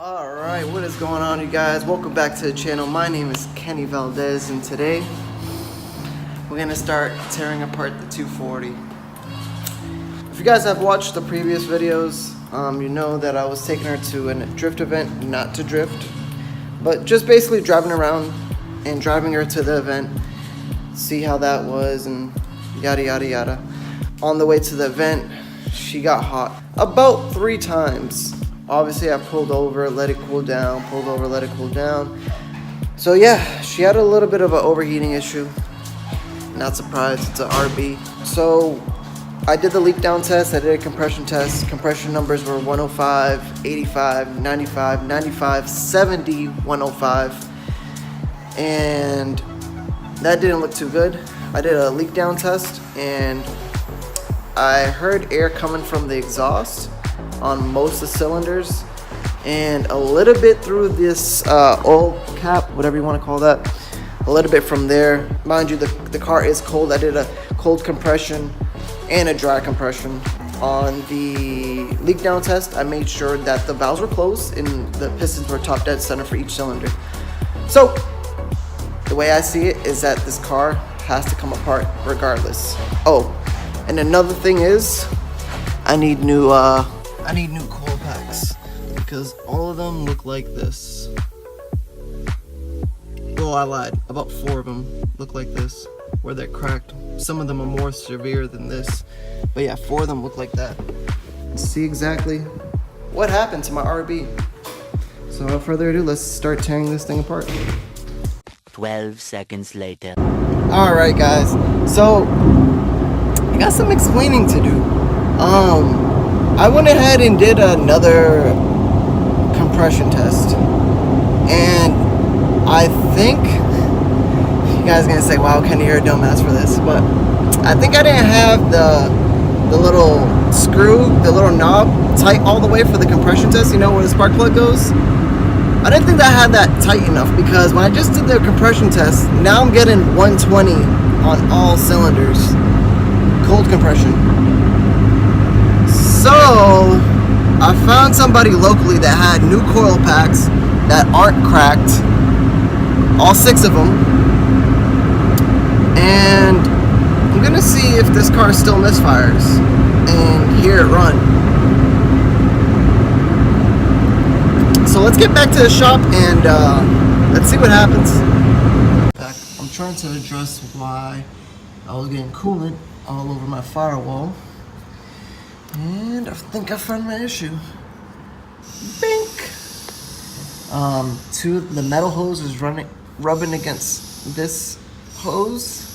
Alright, what is going on, you guys? Welcome back to the channel. My name is Kenny Valdez, and today we're going to start tearing apart the 240. If you guys have watched the previous videos, you know that I was taking her to a drift event, not to drift, but just basically driving around and driving her to the event, see how that was, and yada yada yada. On the way to the event, she got hot about 3 times. Obviously, I pulled over, let it cool down, pulled over, let it cool down. So yeah, she had a little bit of an overheating issue. Not surprised, it's an RB. So I did the leak down test, I did a compression test. Compression numbers were 105, 85, 95, 95, 70, 105. And that didn't look too good. I did a leak down test and I heard air coming from the exhaust on most of the cylinders and a little bit through this oil cap, whatever you want to call that, a little bit from there. Mind you, the car is cold. I did a cold compression and a dry compression. On the leak down test, I made sure that the valves were closed and the pistons were top dead center for each cylinder. So the way I see it is that this car has to come apart regardless. Oh, and another thing is I need new coil packs because all of them look like this. Well, I lied. About 4 of them look like this, where they're cracked. Some of them are more severe than this, but yeah, 4 of them look like that. See exactly what happened to my RB. So without further ado, let's start tearing this thing apart. 12 seconds later. Alright guys, so I got some explaining to do. I went ahead and did another compression test, and I think you guys are gonna say, wow, Kenny, you're a dumbass for this, but I think I didn't have the little screw, the little knob tight all the way for the compression test, you know, where the spark plug goes. I didn't think I had that tight enough, because when I just did the compression test, now I'm getting 120 on all cylinders, cold compression. So I found somebody locally that had new coil packs that aren't cracked, all 6 of them, and I'm gonna see if this car still misfires and hear it run. So let's get back to the shop and let's see what happens. I'm trying to address why I was getting coolant all over my firewall. And I think I found my issue. Bink! The metal hose is rubbing against this hose,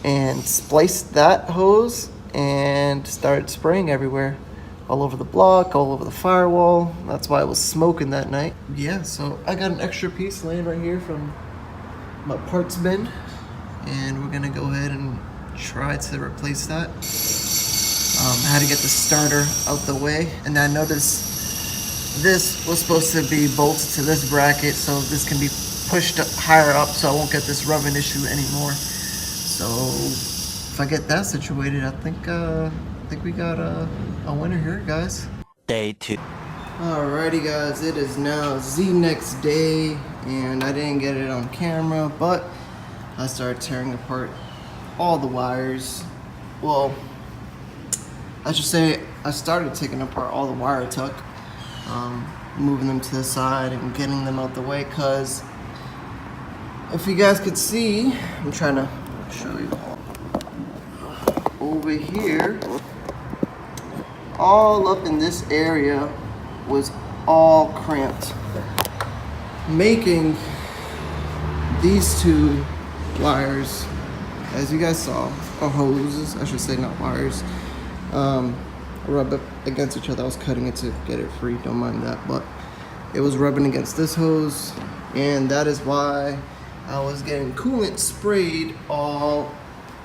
and spliced that hose and started spraying everywhere. All over the block, all over the firewall. That's why I was smoking that night. Yeah, so I got an extra piece laying right here from my parts bin, and we're gonna go ahead and try to replace that. I had to get the starter out the way, and I noticed this was supposed to be bolted to this bracket, so this can be pushed higher up so I won't get this rubbing issue anymore. So if I get that situated, I think we got a winner here, guys. Day 2. Alrighty guys, it is now the next day, and I didn't get it on camera, but I started tearing apart all the wires. Well, I should say I started taking apart all the wire tuck, moving them to the side and getting them out the way, because if you guys could see, I'm trying to show you over here, all up in this area was all cramped, making these 2 wires, as you guys saw, or hoses, I should say, not wires, rub up against each other. I was cutting it to get it free, don't mind that, but it was rubbing against this hose, and that is why I was getting coolant sprayed all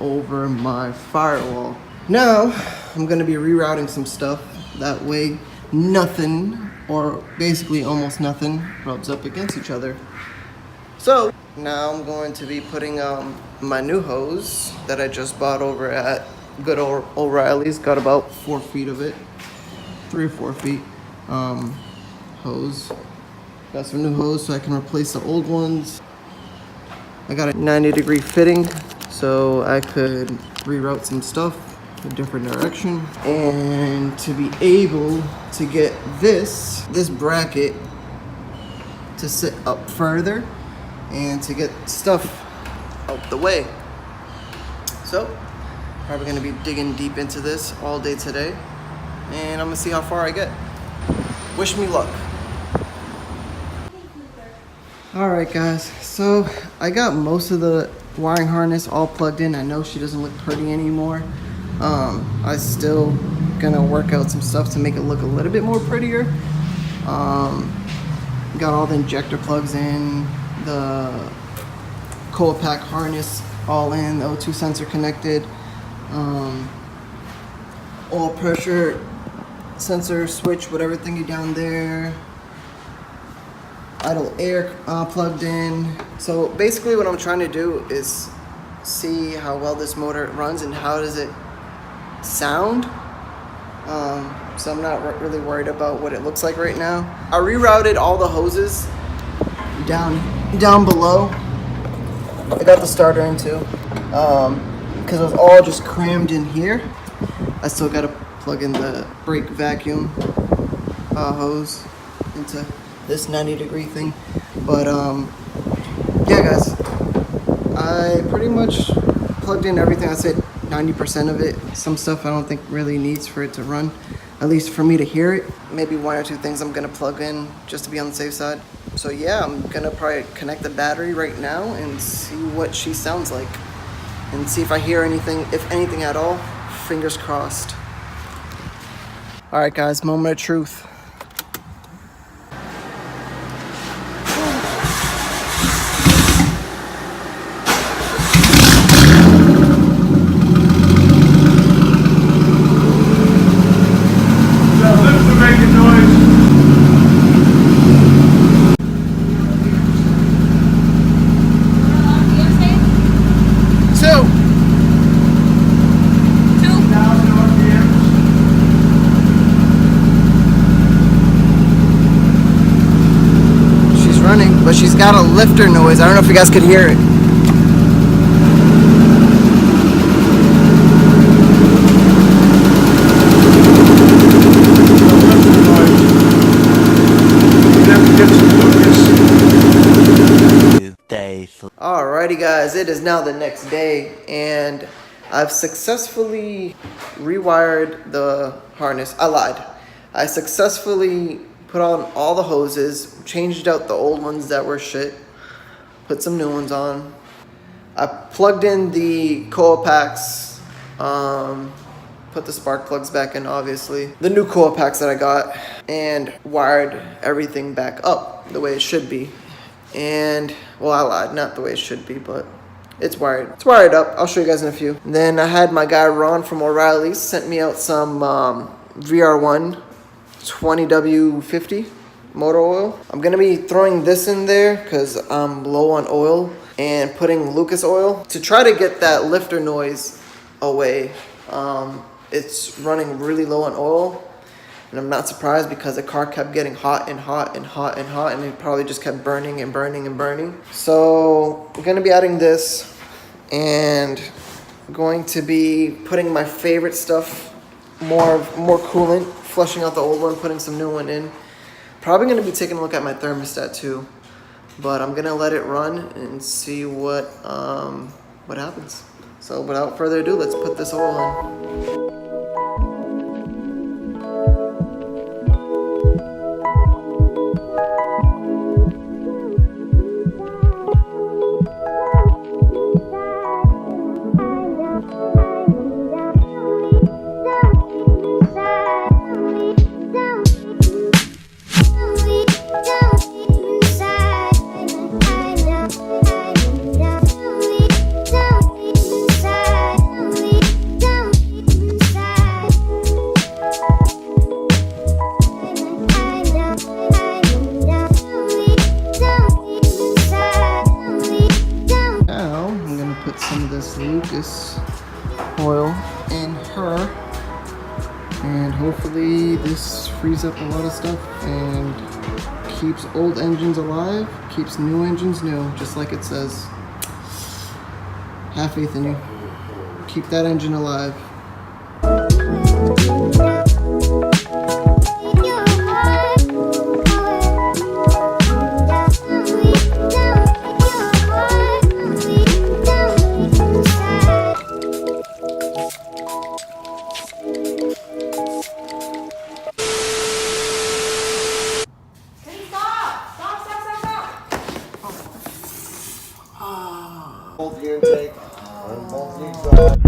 over my firewall. Now I'm gonna be rerouting some stuff, that way nothing, or basically almost nothing, rubs up against each other. So now I'm going to be putting my new hose that I just bought over at good old O'Reilly's. Got about 4 feet of it, 3 or 4 feet hose. Got some new hose so I can replace the old ones. I got a 90-degree fitting so I could reroute some stuff in a different direction. And to be able to get this bracket to sit up further and to get stuff out the way. So, probably gonna be digging deep into this all day today, and I'm gonna see how far I get. Wish me luck. Alright guys, so I got most of the wiring harness all plugged in. I know she doesn't look pretty anymore. I still gonna work out some stuff to make it look a little bit more prettier. Got all the injector plugs in, the Coapack harness all in, the O2 sensor connected, oil pressure sensor switch, whatever thingy down there, idle air plugged in. So basically what I'm trying to do is see how well this motor runs and how does it sound. So I'm not really worried about what it looks like right now. I rerouted all the hoses down below. I got the starter in too, because it was all just crammed in here. I still got to plug in the brake vacuum hose into this 90-degree thing. But yeah guys, I pretty much plugged in everything. I said 90% of it. Some stuff I don't think really needs for it to run, at least for me to hear it. Maybe one or two things I'm gonna plug in just to be on the safe side. So yeah, I'm gonna probably connect the battery right now and see what she sounds like and see if I hear anything, if anything at all. Fingers crossed. All right guys, moment of truth. But she's got a lifter noise. I don't know if you guys could hear it. Alrighty guys, it is now the next day and I've successfully rewired the harness. I lied. I successfully put on all the hoses, changed out the old ones that were shit, put some new ones on. I plugged in the Coapacks, put the spark plugs back in, obviously. The new Coapacks that I got, and wired everything back up the way it should be. And, well, I lied, not the way it should be, but it's wired. It's wired up. I'll show you guys in a few. And then I had my guy Ron from O'Reilly's sent me out some VR1 20W50 motor oil. I'm gonna be throwing this in there because I'm low on oil, and putting Lucas oil to try to get that lifter noise away. It's running really low on oil, and I'm not surprised because the car kept getting hot and hot and hot and hot, and it probably just kept burning and burning and burning. So we're gonna be adding this, and going to be putting my favorite stuff, more coolant, flushing out the old one, putting some new one in. Probably going to be taking a look at my thermostat too, but I'm going to let it run and see what happens. So without further ado, let's put this oil in. Lucas oil in her, and hopefully this frees up a lot of stuff and keeps old engines alive, keeps new engines new, just like it says. Have faith in you. Keep that engine alive. Both gear intake, both leads drive.